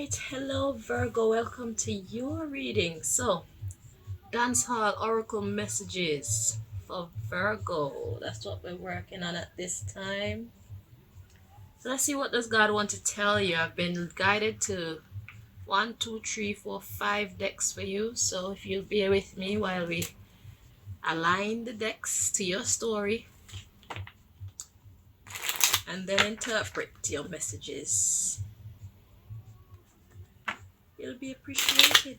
right, hello Virgo, welcome to your reading. So, Dancehall Oracle messages for Virgo. That's what we're working on at this time. So let's see what does God want to tell you. I've been guided to 5 decks for you. So if you'll bear with me while we align the decks to your story and then interpret your messages, you'll be appreciated.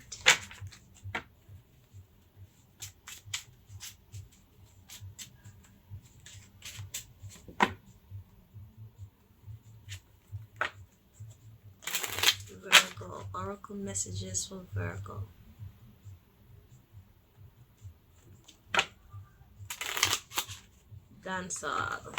Virgo, Oracle messages for Virgo. Dancehall.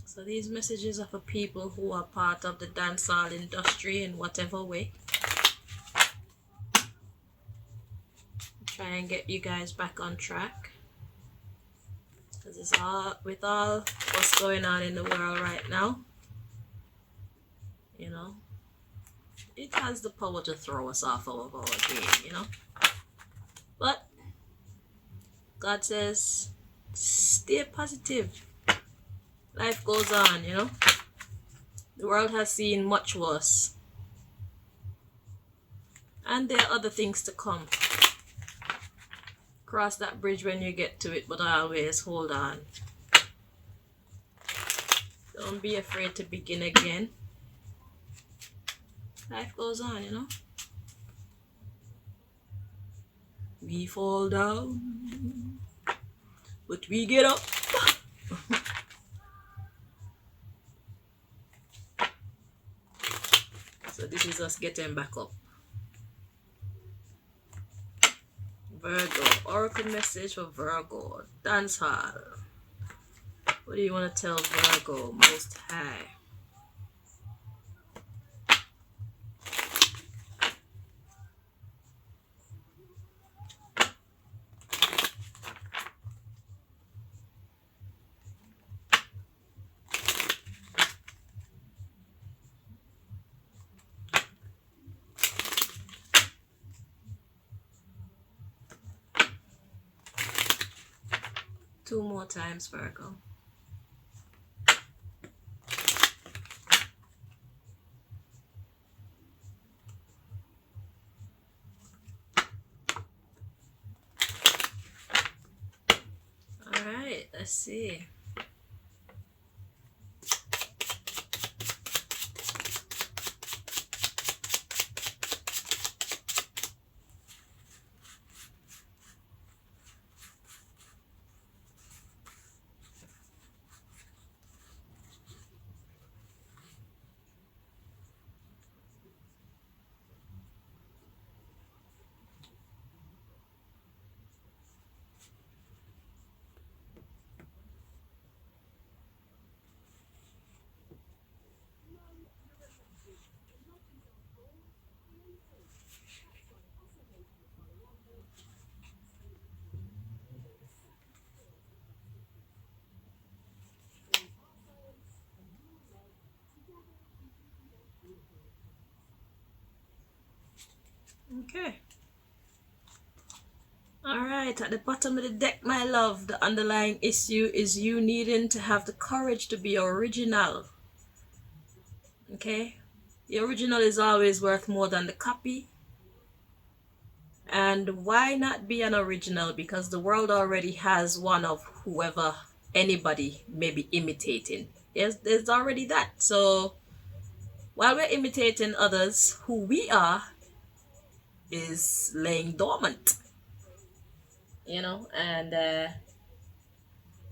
So these messages are for people who are part of the dancehall industry in whatever way. Try and get you guys back on track. Because it's all, with all what's going on in the world right now, you know, it has the power to throw us off of our game, you know. But God says, stay positive. Life goes on, you know. The world has seen much worse. And there are other things to come. Cross that bridge when you get to it, but always hold on. Don't be afraid to begin again. Life goes on, you know. We fall down, but we get up. So this is us getting back up. Virgo, Oracle message for Virgo, Dancehall. What do you want to tell Virgo, Most High? Two more times, Virgo. Alright, let's see. Okay. Alright, at the bottom of the deck, my love, the underlying issue is you needing to have the courage to be original. Okay? The original is always worth more than the copy. And why not be an original? Because the world already has one of whoever anybody may be imitating. There's already that. So while we're imitating others, who we are is laying dormant. You know, and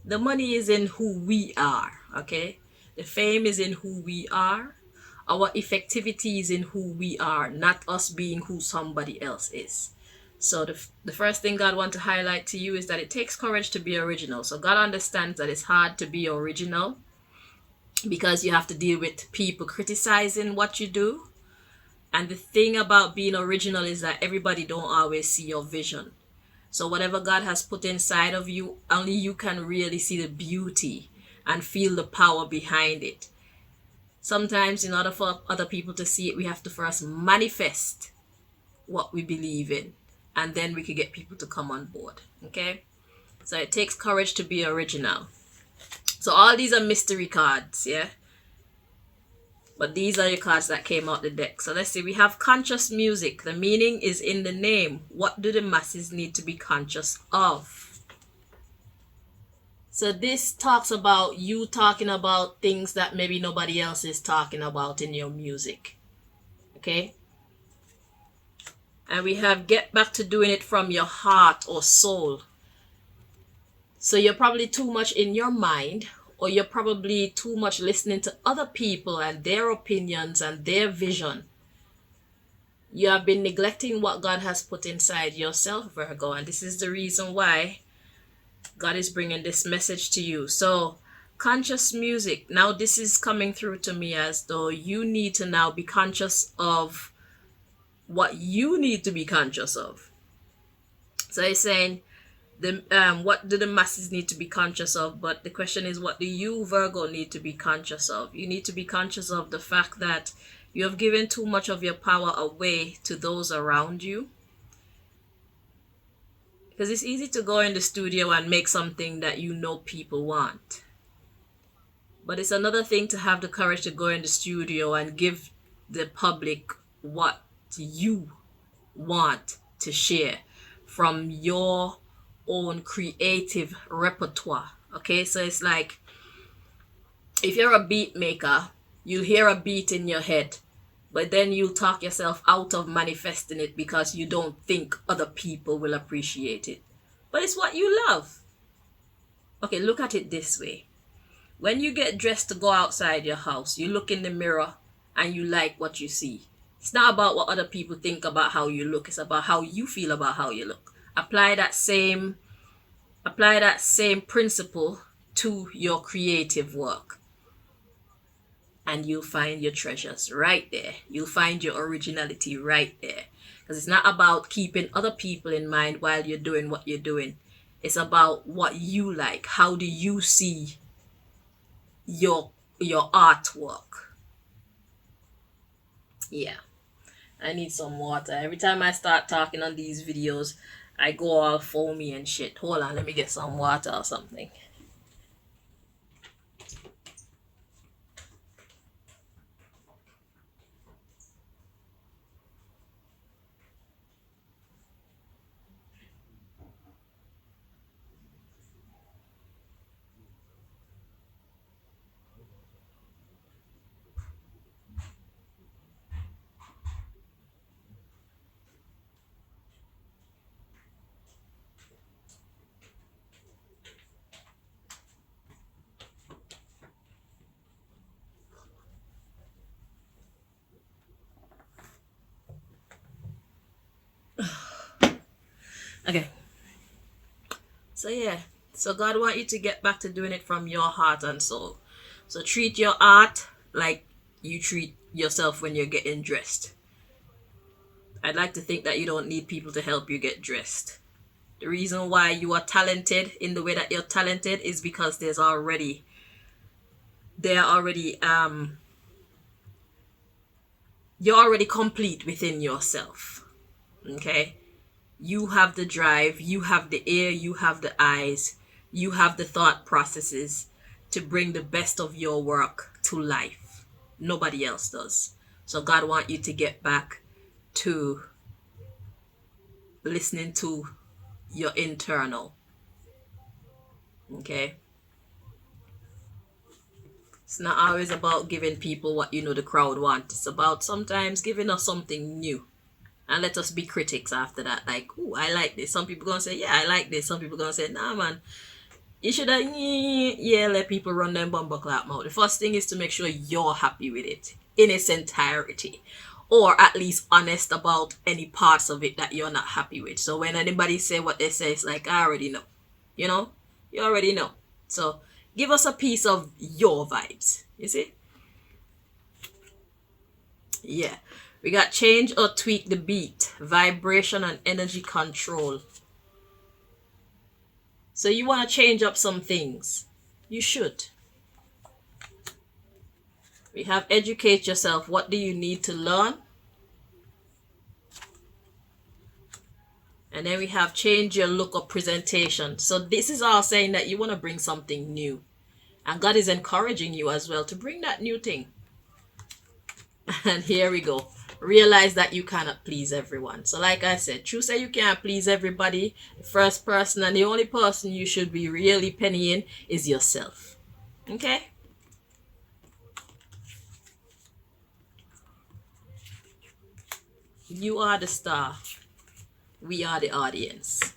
the money is in who we are, okay? The fame is in who we are. Our effectivity is in who we are, not us being who somebody else is. So the first thing God wants to highlight to you is that it takes courage to be original. So God understands that it's hard to be original because you have to deal with people criticizing what you do. And the thing about being original is that everybody don't always see your vision. So whatever God has put inside of you, only you can really see the beauty and feel the power behind it. Sometimes in order for other people to see it, we have to first manifest what we believe in, and then we can get people to come on board. Okay, so it takes courage to be original. So all these are mystery cards, yeah, but these are your cards that came out the deck. So let's see, we have conscious music. The meaning is in the name. What do the masses need to be conscious of? So this talks about you talking about things that maybe nobody else is talking about in your music. Okay, and we have get back to doing it from your heart or soul. So you're probably too much in your mind, or you're probably too much listening to other people and their opinions and their vision. You have been neglecting what God has put inside yourself, Virgo, and this is the reason why God is bringing this message to you. So conscious music, now this is coming through to me as though you need to now be conscious of what you need to be conscious of. So he's saying what do the masses need to be conscious of, but the question is, what do you, Virgo, need to be conscious of? You need to be conscious of the fact that you have given too much of your power away to those around you, because it's easy to go in the studio and make something that you know people want, but it's another thing to have the courage to go in the studio and give the public what you want to share from your own creative repertoire. Okay, so it's like if you're a beat maker, you hear a beat in your head, but then you talk yourself out of manifesting it because you don't think other people will appreciate it, but it's what you love. Okay, look at it this way. When you get dressed to go outside your house, you look in the mirror and you like what you see. It's not about what other people think about how you look, it's about how you feel about how you look. Apply that same principle to your creative work, and you'll find your treasures right there. You'll find your originality right there, because it's not about keeping other people in mind while you're doing what you're doing. It's about what you like. How do you see your artwork? Yeah, I need some water. Every time I start talking on these videos, I go all foamy and shit. Hold on, let me get some water or something. Okay. So yeah. So God wants you to get back to doing it from your heart and soul. So treat your art like you treat yourself when you're getting dressed. I'd like to think that you don't need people to help you get dressed. The reason why you are talented in the way that you're talented is because they're already you're already complete within yourself. Okay? You have the drive, you have the ear, you have the eyes, you have the thought processes to bring the best of your work to life. Nobody else does. So God wants you to get back to listening to your internal. Okay? It's not always about giving people what you know the crowd wants. It's about sometimes giving us something new. And let us be critics after that. Like, oh, I like this. Some people gonna say, yeah, I like this. Some people gonna say, nah, man, you should have, yeah, let people run them bumper clap mouth. The first thing is to make sure you're happy with it in its entirety, or at least honest about any parts of it that you're not happy with. So when anybody say what they say, it's like, I already know. You know? You already know. So give us a piece of your vibes. You see? Yeah. We got change or tweak the beat, vibration and energy control. So you want to change up some things. You should. We have educate yourself. What do you need to learn? And then we have change your look or presentation. So this is all saying that you want to bring something new. And God is encouraging you as well to bring that new thing. And here we go. Realize that you cannot please everyone. So like I said, true say you can't please everybody. The first person and the only person you should be really pennying is yourself. Okay? You are the star. We are the audience.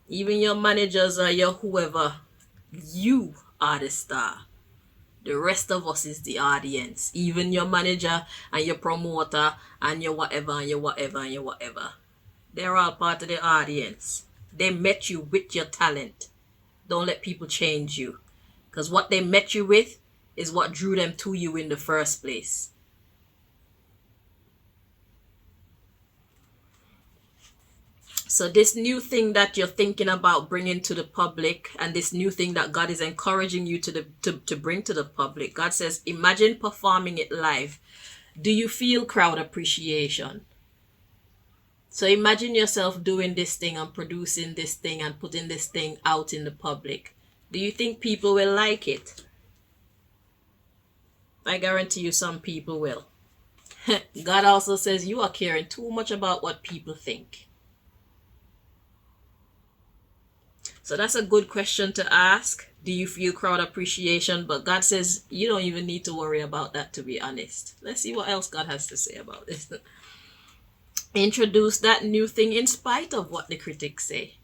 Even your managers or your whoever, you are the star. The rest of us is the audience. Even your manager and your promoter and your whatever and your whatever and your whatever. They're all part of the audience. They met you with your talent. Don't let people change you. Because what they met you with is what drew them to you in the first place. So this new thing that you're thinking about bringing to the public, and this new thing that God is encouraging you to bring to the public, God says, imagine performing it live. Do you feel crowd appreciation? So imagine yourself doing this thing and producing this thing and putting this thing out in the public. Do you think people will like it? I guarantee you some people will. God also says you are caring too much about what people think. So that's a good question to ask. Do you feel crowd appreciation? But God says you don't even need to worry about that, to be honest. Let's see what else God has to say about this. Introduce that new thing in spite of what the critics say.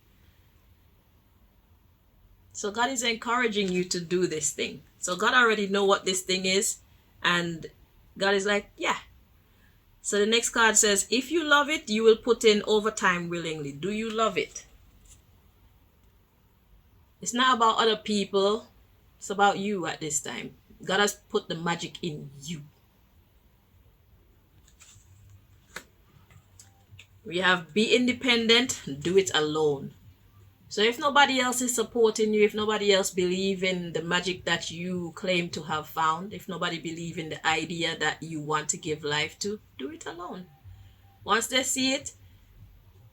So God is encouraging you to do this thing. So God already know what this thing is. And God is like, yeah. So the next card says, if you love it, you will put in overtime willingly. Do you love it? It's not about other people. It's about you at this time. God has put the magic in you. We have be independent, do it alone. So if nobody else is supporting you, if nobody else believes in the magic that you claim to have found, if nobody believes in the idea that you want to give life to, do it alone. Once they see it,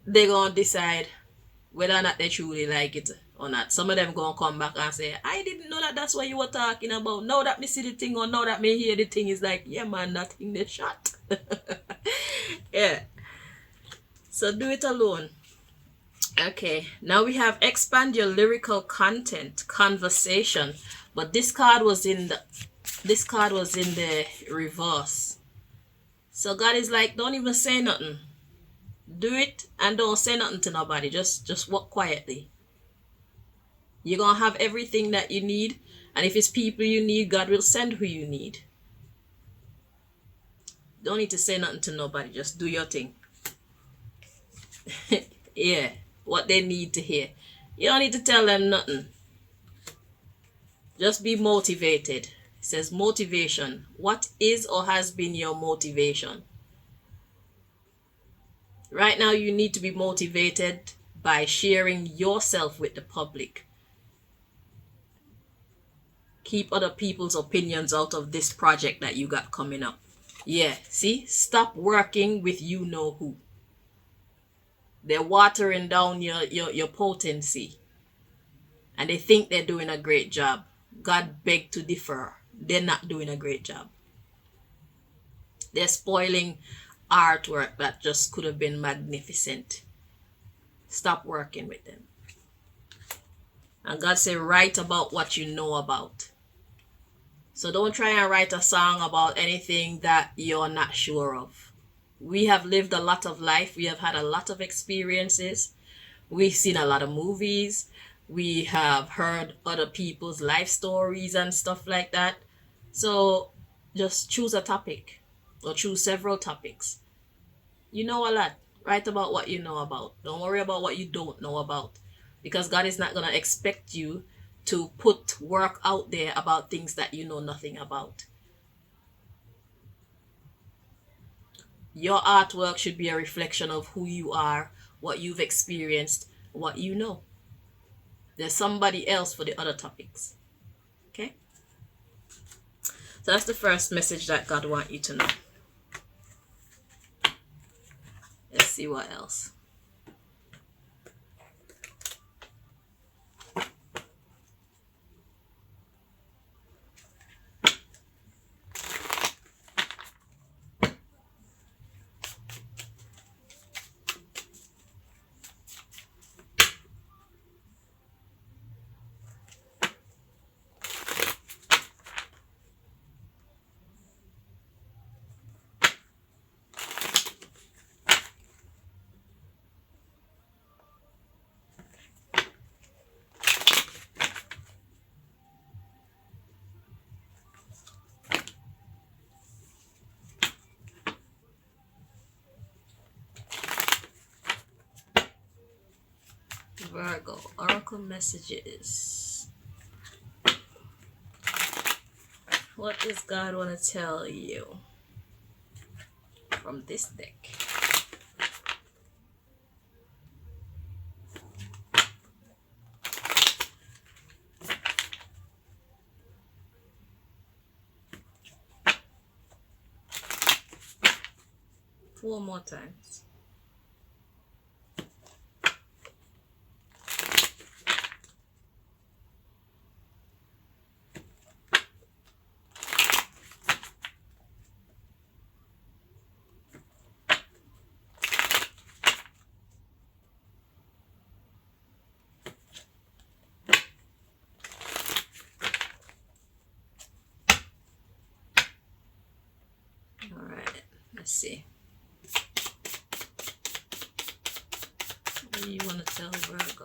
they're going to decide whether or not they truly like it or not. Some of them going to come back and say, I didn't know that that's what you were talking about. Now that me see the thing or now that me hear the thing, is like, yeah man, that thing they shot. Yeah. So do it alone. Okay, now we have expand your lyrical content, conversation. But this card was in the reverse. So God is like, don't even say nothing. Do it and don't say nothing to nobody. Just walk quietly. You're gonna have everything that you need, and if it's people you need, God will send who you need. Don't need to say nothing to nobody. Just do your thing. Yeah, what they need to hear. You don't need to tell them nothing. Just be motivated. It says motivation. What is or has been your motivation? Right now you need to be motivated by sharing yourself with the public. Keep other people's opinions out of this project that you got coming up. Yeah, see? Stop working with you know who. They're watering down your potency. And they think they're doing a great job. God begged to differ. They're not doing a great job. They're spoiling artwork that just could have been magnificent. Stop working with them. And God said, write about what you know about. So don't try and write a song about anything that you're not sure of. We have lived a lot of life. We have had a lot of experiences. We've seen a lot of movies. We have heard other people's life stories and stuff like that. So just choose a topic or choose several topics. You know a lot. Write about what you know about. Don't worry about what you don't know about. Because God is not going to expect you to put work out there about things that you know nothing about. Your artwork should be a reflection of who you are, what you've experienced, what you know. There's somebody else for the other topics. Okay? So that's the first message that God wants you to know. Let's see what else. Virgo, Oracle messages. What does God want to tell you from this deck? Four more times. All right, let's see. What do you want to tell Virgo?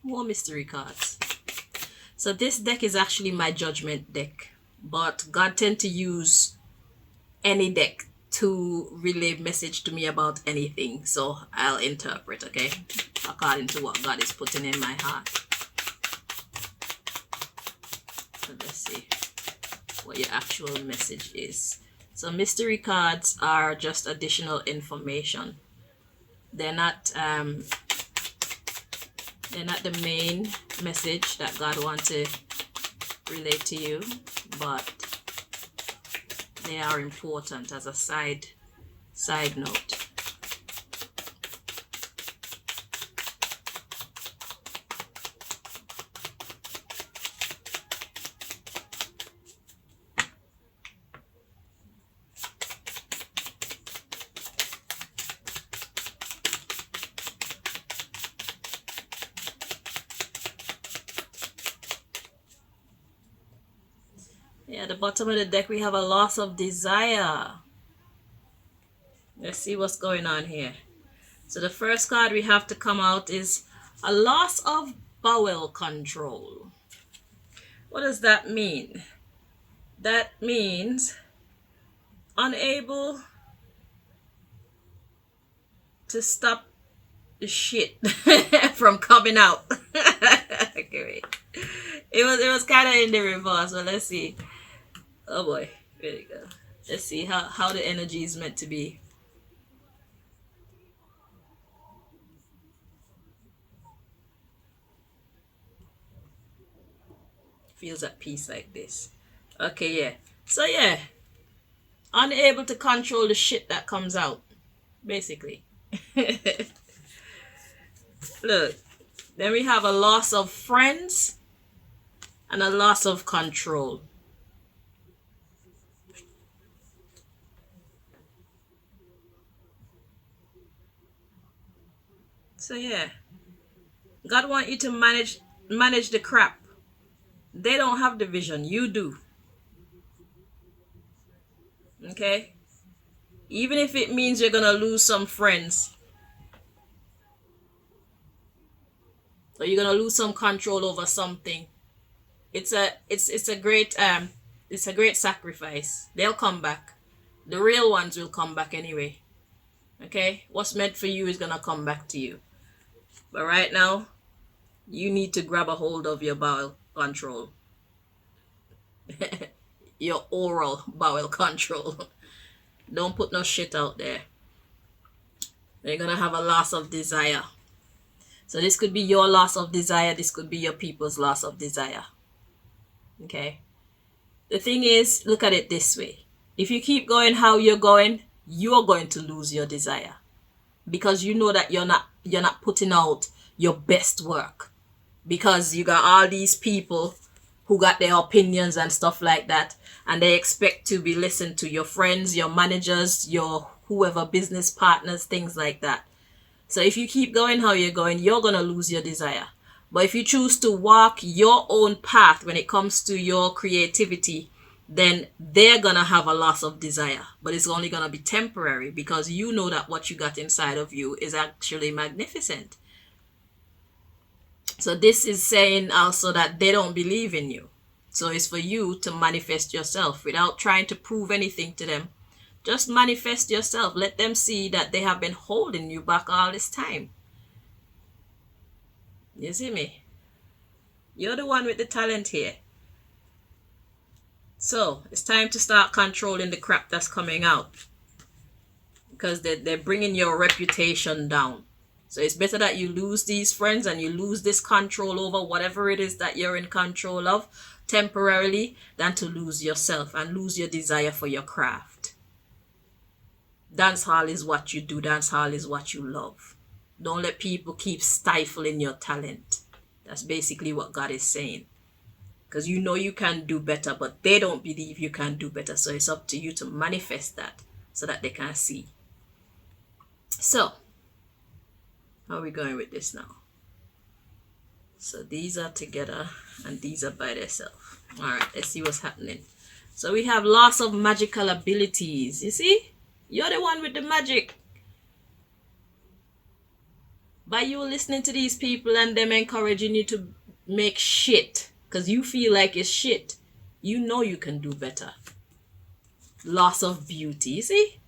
More mystery cards. So this deck is actually my judgment deck, but God tend to use any deck to relay message to me about anything. So I'll interpret, okay, according to what God is putting in my heart. So let's see what your actual message is. So mystery cards are just additional information. They're not the main message that God wants to relate to you, but they are important as a side note. Yeah, at the bottom of the deck we have a loss of desire. Let's see what's going on here. So the first card we have to come out is a loss of bowel control. What does that mean? That means unable to stop the shit from coming out. Okay, wait. It was kind of in the reverse, but let's see. Oh boy, there you go. Let's see how the energy is meant to be. Feels at peace like this. Okay, yeah. So yeah, unable to control the shit that comes out, basically. Look, then we have a loss of friends and a loss of control. So yeah, God want you to manage the crap. They don't have the vision, you do. Okay? Even if it means you're gonna lose some friends, or you're gonna lose some control over something, it's a great sacrifice. They'll come back. The real ones will come back anyway. Okay? What's meant for you is gonna come back to you. But right now, you need to grab a hold of your bowel control. Your oral bowel control. Don't put no shit out there. You're gonna have a loss of desire. So this could be your loss of desire. This could be your people's loss of desire. Okay? The thing is, look at it this way. If you keep going how you're going to lose your desire. Because you know that you're not putting out your best work. Because you got all these people who got their opinions and stuff like that, and they expect to be listened to, your friends, your managers, your whoever, business partners, things like that. So if you keep going how you're going to lose your desire. But if you choose to walk your own path when it comes to your creativity, then they're gonna have a loss of desire. But it's only gonna be temporary, because you know that what you got inside of you is actually magnificent. So this is saying also that they don't believe in you. So it's for you to manifest yourself without trying to prove anything to them. Just manifest yourself. Let them see that they have been holding you back all this time. You see me? You're the one with the talent here. So it's time to start controlling the crap that's coming out. Because they're bringing your reputation down. So it's better that you lose these friends and you lose this control over whatever it is that you're in control of temporarily, than to lose yourself and lose your desire for your craft. Dancehall is what you do. Dancehall is what you love. Don't let people keep stifling your talent. That's basically what God is saying. Because you know you can do better, but they don't believe you can do better. So it's up to you to manifest that so that they can see. So, how are we going with this now? So these are together and these are by themselves. Alright, let's see what's happening. So we have loss of magical abilities. You see? You're the one with the magic. By you listening to these people and them encouraging you to make shit, because you feel like it's shit, you know you can do better. Loss of beauty. You see?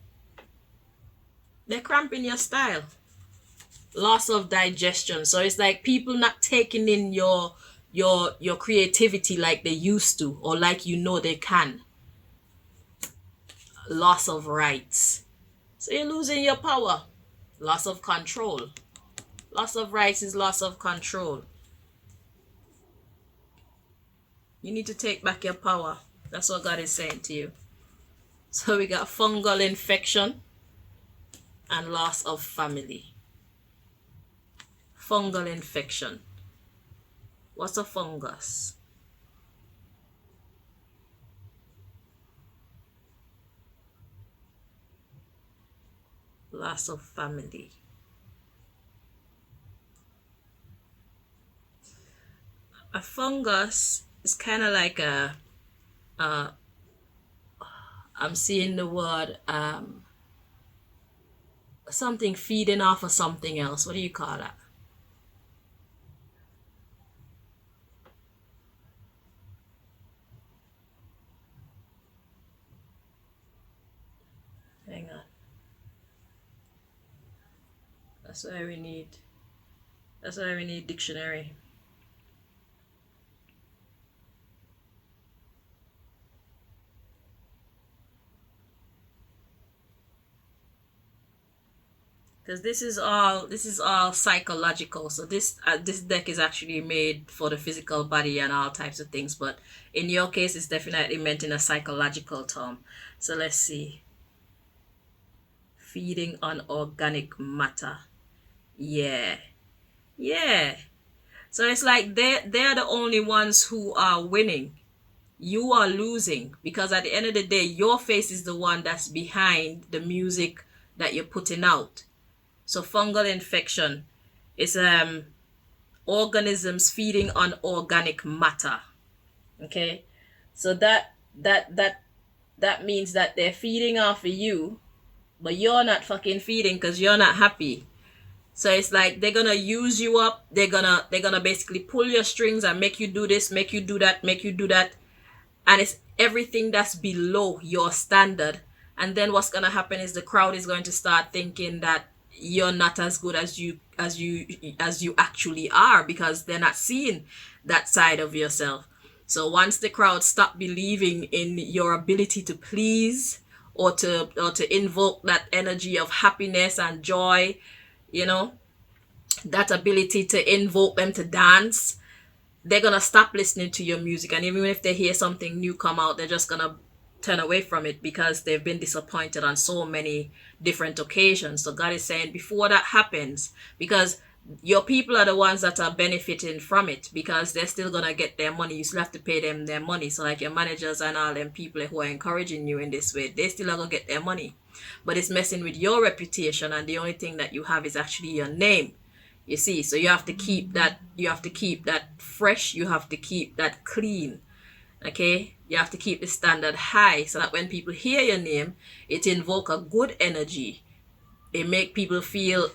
They're cramping your style. Loss of digestion. So it's like people not taking in your creativity like they used to, or like you know they can. Loss of rights. So you're losing your power. Loss of control. Loss of rights is loss of control. You need to take back your power. That's what God is saying to you. So we got fungal infection and loss of family. Fungal infection. What's a fungus? Loss of family. A fungus is kind of like I'm seeing the word something feeding off of something else. What do you call that? Hang on. That's why we need dictionary. Because this is all psychological. So this deck is actually made for the physical body and all types of things, but in your case it's definitely meant in a psychological term. So let's see. Feeding on organic matter. Yeah. So it's like they're the only ones who are winning. You are losing, because at the end of the day your face is the one that's behind the music that you're putting out. So fungal infection is organisms feeding on organic matter. Okay? So that means that they're feeding off of you, but you're not fucking feeding because you're not happy. So it's like they're gonna use you up. They're gonna basically pull your strings and make you do this, make you do that, make you do that, and it's everything that's below your standard. And then what's gonna happen is the crowd is going to start thinking that you're not as good as you actually are, because they're not seeing that side of yourself. So once the crowd stop believing in your ability to please, or to invoke that energy of happiness and joy, you know, that ability to invoke them to dance, they're gonna stop listening to your music. And even if they hear something new come out, they're just gonna turn away from it, because they've been disappointed on so many different occasions. So God is saying, before that happens, because your people are the ones that are benefiting from it, because they're still gonna get their money. You still have to pay them their money. So like your managers and all them people who are encouraging you in this way, they still are gonna get their money. But it's messing with your reputation, and the only thing that you have is actually your name. You see, so you have to keep that, fresh, you have to keep that clean. Okay, you have to keep the standard high, so that when people hear your name, it invoke a good energy. It make people feel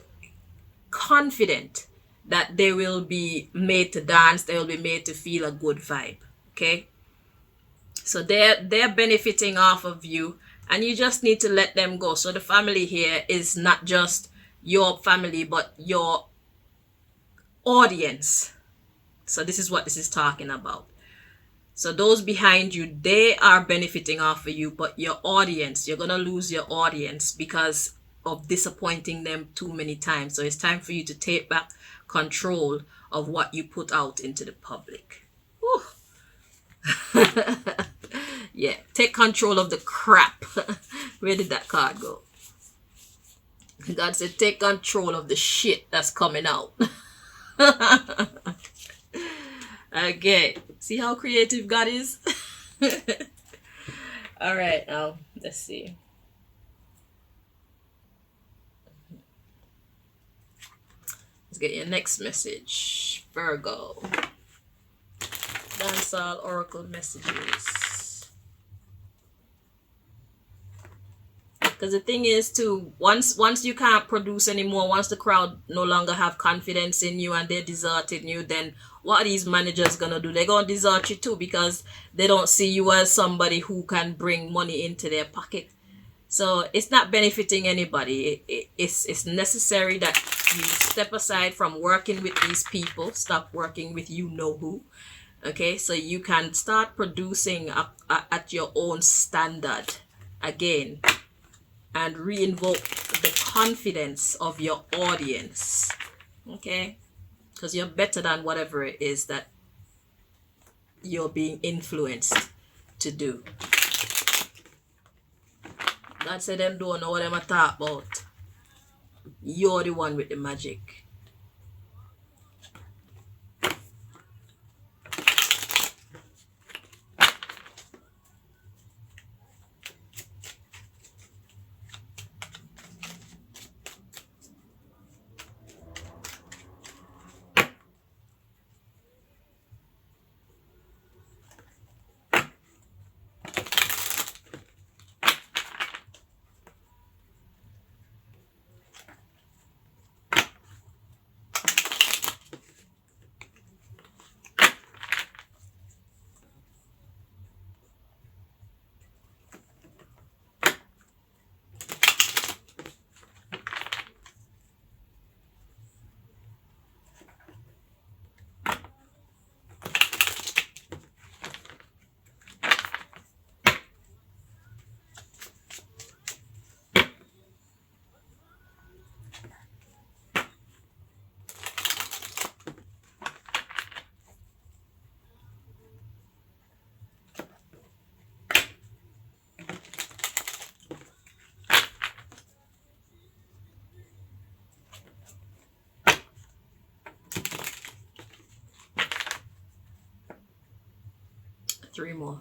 confident that they will be made to dance, they will be made to feel a good vibe. Okay, so they're benefiting off of you, and you just need to let them go. So the family here is not just your family, but your audience. So this is what this is talking about. So those behind you, they are benefiting off of you, but your audience, you're gonna lose your audience because of disappointing them too many times. So it's time for you to take back control of what you put out into the public. Yeah, take control of the crap. Where did that card go? God said, take control of the shit that's coming out. Okay, see how creative God is? All right, now let's see. Let's get your next message, Virgo. Dancehall Oracle messages. Because the thing is too, once you can't produce anymore, once the crowd no longer have confidence in you and they're deserting you, then what are these managers gonna do? They're gonna desert you too, because they don't see you as somebody who can bring money into their pocket. So it's not benefiting anybody. It's necessary that you step aside from working with these people, stop working with you know who. Okay, so you can start producing at your own standard again, and reinvoke the confidence of your audience. Okay, because you're better than whatever it is that you're being influenced to do. God said them don't know what them are talking about. You're the one with the magic. Three more.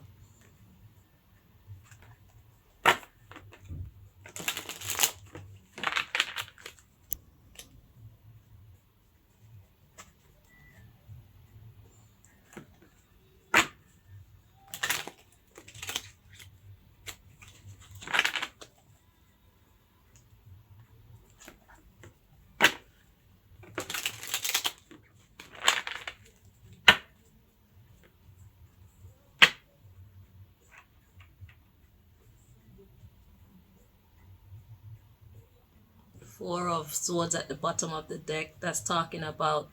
Four of Swords at the bottom of the deck. That's talking about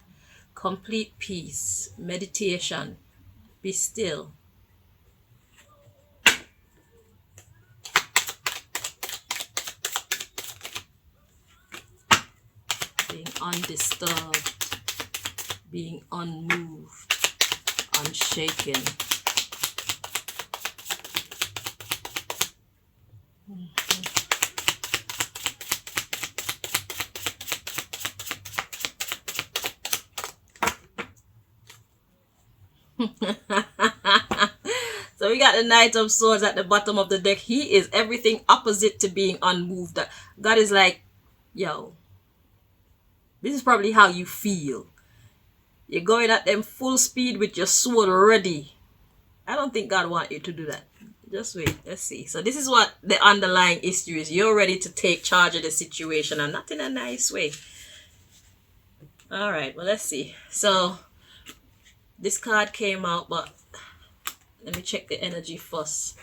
complete peace, meditation, be still. Being undisturbed, being unmoved, unshaken. So we got the Knight of Swords at the bottom of the deck. He is everything opposite to being unmoved. God is like, yo, this is probably how you feel. You're going at them full speed with your sword ready. I don't think God wants you to do that. Just wait. Let's see. So this is what the underlying issue is. You're ready to take charge of the situation, and not in a nice way. All right. Well, let's see. So this card came out, but let me check the energy first.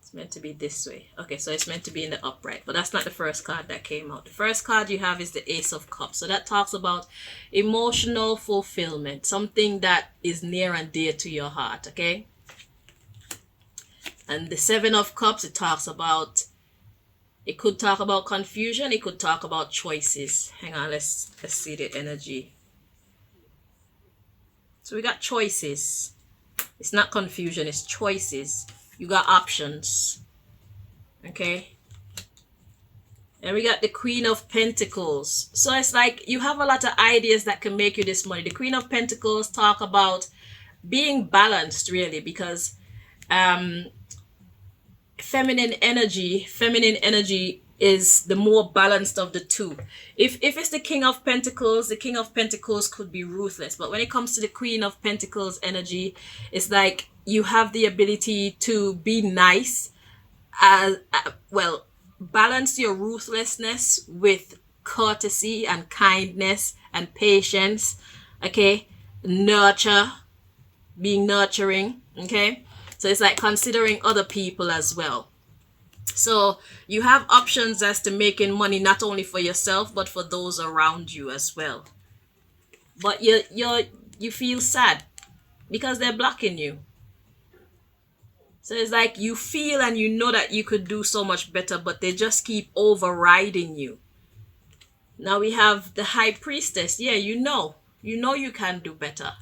It's meant to be this way. Okay, so it's meant to be in the upright, but that's not the first card that came out. The first card you have is the Ace of Cups. So that talks about emotional fulfillment, something that is near and dear to your heart, okay? And the Seven of Cups, it talks about, it could talk about confusion, it could talk about choices. Hang on, let's see the energy. So we got choices. It's not confusion, it's choices. You got options. Okay. And we got the Queen of Pentacles. So it's like you have a lot of ideas that can make you this money. The Queen of Pentacles talk about being balanced, really, because feminine energy is the more balanced of the two. If it's the King of Pentacles could be ruthless, but when it comes to the Queen of Pentacles energy, it's like you have the ability to be nice, well, balance your ruthlessness with courtesy and kindness and patience, okay? Nurture, being nurturing, okay? So it's like considering other people as well. So you have options as to making money not only for yourself but for those around you as well. But you feel sad because they're blocking you. So it's like you feel and you know that you could do so much better, but they just keep overriding you. Now we have the High Priestess. Yeah, you know you can do better.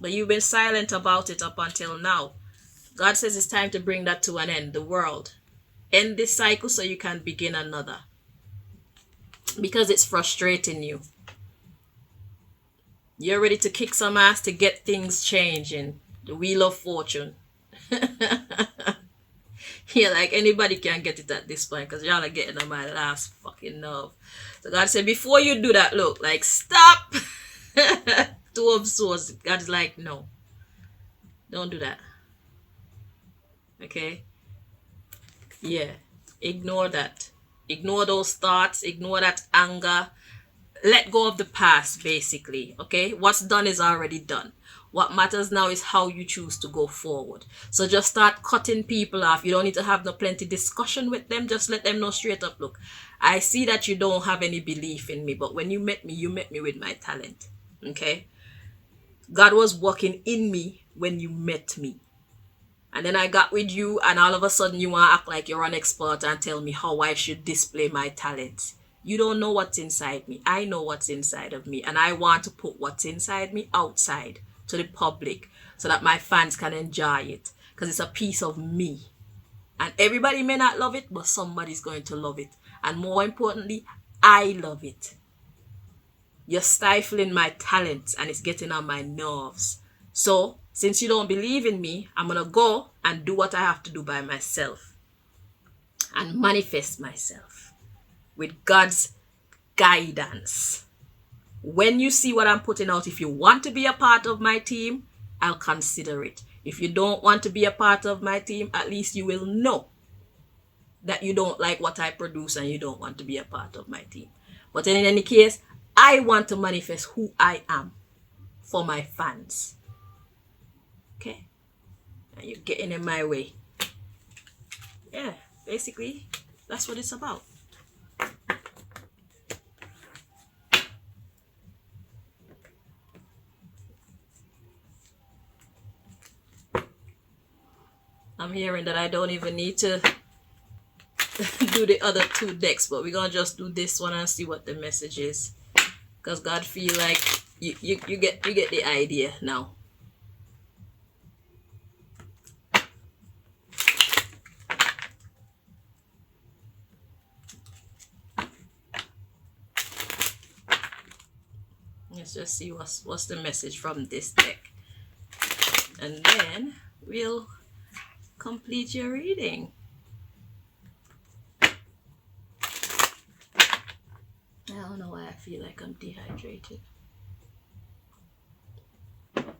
But you've been silent about it up until now. God says it's time to bring that to an end, the world. End this cycle so you can begin another. Because it's frustrating you. You're ready to kick some ass to get things changing. The Wheel of Fortune. Yeah, like anybody can get it at this point because y'all are getting on my last fucking nerve. So God said, before you do that, look, like, stop. Two of Swords. God's like, no. Don't do that. Okay? Yeah. Ignore that. Ignore those thoughts. Ignore that anger. Let go of the past, basically. Okay? What's done is already done. What matters now is how you choose to go forward. So just start cutting people off. You don't need to have no plenty discussion with them. Just let them know straight up, look, I see that you don't have any belief in me, but when you met me with my talent. Okay? God was working in me when you met me. And then I got with you and all of a sudden you want to act like you're an expert and tell me how I should display my talents. You don't know what's inside me. I know what's inside of me. And I want to put what's inside me outside to the public so that my fans can enjoy it. Because it's a piece of me. And everybody may not love it, but somebody's going to love it. And more importantly, I love it. You're stifling my talents and it's getting on my nerves. So, since you don't believe in me, I'm going to go and do what I have to do by myself. And manifest myself with God's guidance. When you see what I'm putting out, if you want to be a part of my team, I'll consider it. If you don't want to be a part of my team, at least you will know that you don't like what I produce and you don't want to be a part of my team. But in any case, I want to manifest who I am for my fans. Okay? and you're getting in my way. Yeah, basically, that's what it's about. I'm hearing that I don't even need to do the other 2 decks, but we're gonna just do this one and see what the message is. Because God feel like you get the idea now. Let's just see what's the message from this deck. And then we'll complete your reading. I don't know why I feel like I'm dehydrated. And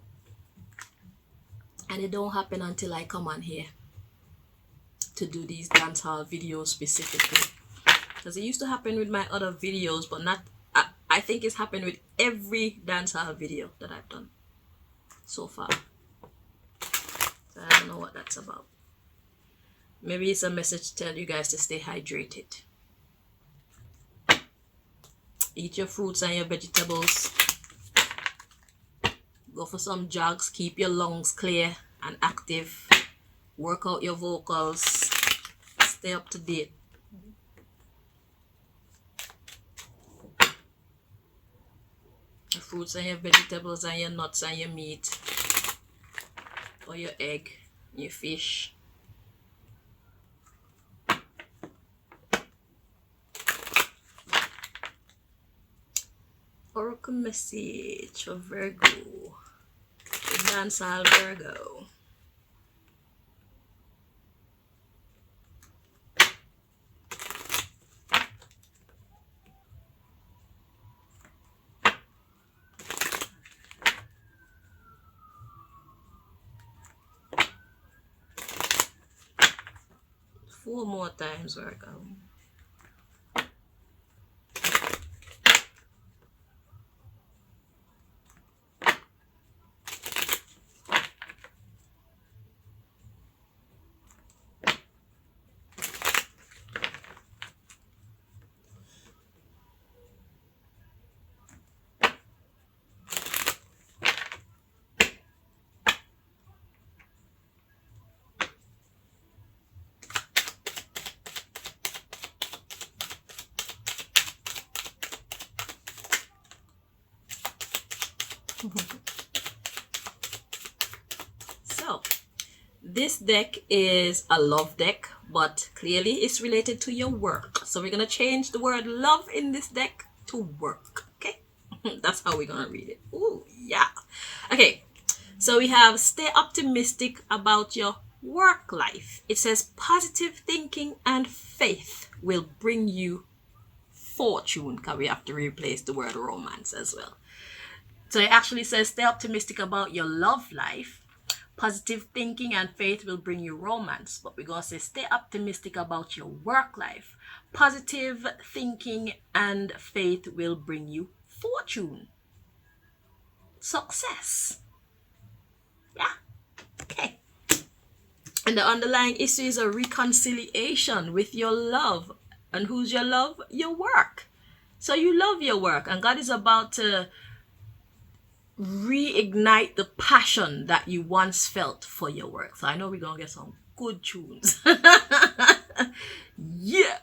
it don't happen until I come on here to do these dancehall videos specifically. Because it used to happen with my other videos, but not, I think it's happened with every dancehall video that I've done so far. So I don't know what that's about. Maybe it's a message to tell you guys to stay hydrated. Eat your fruits and your vegetables. Go for some jogs. Keep your lungs clear and active. Work out your vocals. Stay up to date. Your fruits and your vegetables and your nuts and your meat. Or your egg, your fish. Oracle message for Virgo. The DANCEHALL Virgo. Four more times, Virgo. So, this deck is a love deck, but clearly it's related to your work. So we're going to change the word love in this deck to work, okay? That's how we're going to read it. Ooh, yeah. Okay, so we have stay optimistic about your work life. It says positive thinking and faith will bring you fortune, because we have to replace the word romance as well. So it actually says stay optimistic about your love life. Positive thinking and faith will bring you romance. But we're going to say stay optimistic about your work life. Positive thinking and faith will bring you fortune. Success. Yeah. Okay. And the underlying issue is a reconciliation with your love. And who's your love? Your work. So you love your work, and God is about to reignite the passion that you once felt for your work. So I know we're gonna get some good tunes. Yeah.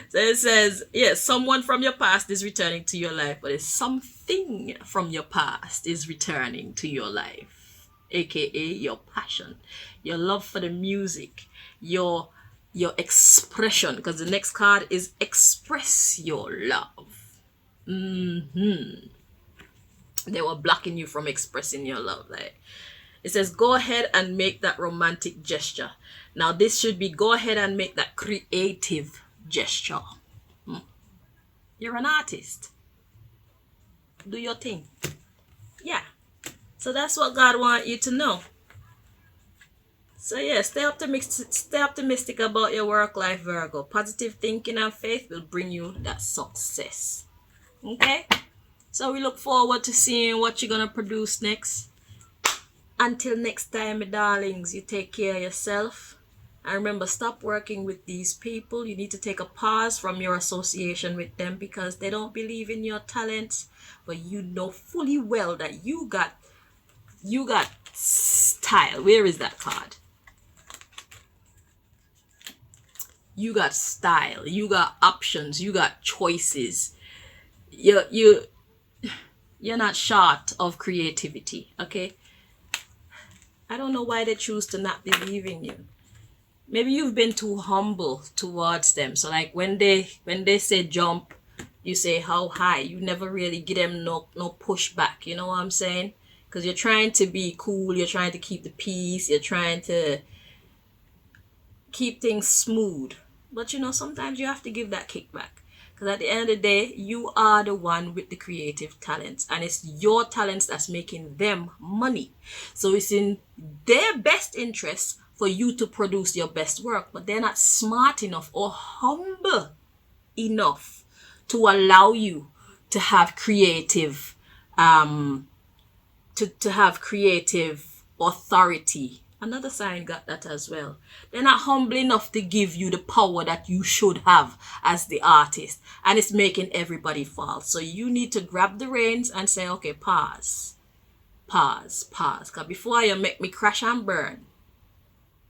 So it says, yes, someone from your past is returning to your life, but it's something from your past is returning to your life, aka your passion, your love for the music, your expression, because the next card is express your love. They were blocking you from expressing your love. Like it says, go ahead and make that romantic gesture. Now this should be go ahead and make that creative gesture. You're an artist. Do your thing. Yeah. So that's what God wants you to know. So yeah, stay optimistic about your work life, Virgo. Positive thinking and faith will bring you that success. Okay? So we look forward to seeing what you're gonna produce next. Until next time, my darlings, you take care of yourself. And remember, stop working with these people. You need to take a pause from your association with them because they don't believe in your talents. But you know fully well that you got style. Where is that card? You got style. You got options. You got choices. You're not short of creativity. Okay. I don't know why they choose to not believe in you. Maybe you've been too humble towards them. So like when they say jump, you say how high. You never really give them no pushback. You know what I'm saying? Because you're trying to be cool. You're trying to keep the peace. You're trying to keep things smooth. But you know, sometimes you have to give that kickback. Because at the end of the day, you are the one with the creative talents. And it's your talents that's making them money. So it's in their best interest for you to produce your best work. But they're not smart enough or humble enough to allow you to have creative to have creative authority. Another sign got that as well. They're not humble enough to give you the power that you should have as the artist. And it's making everybody fall. So you need to grab the reins and say, okay, pause. Pause. Because before you make me crash and burn,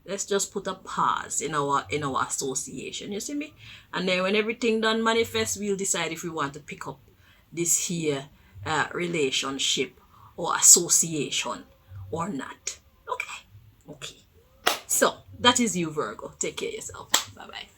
let's just put a pause in our association. You see me? And then when everything done manifest, we'll decide if we want to pick up this here relationship or association or not. Okay. So that is you, Virgo. Take care of yourself. Bye bye.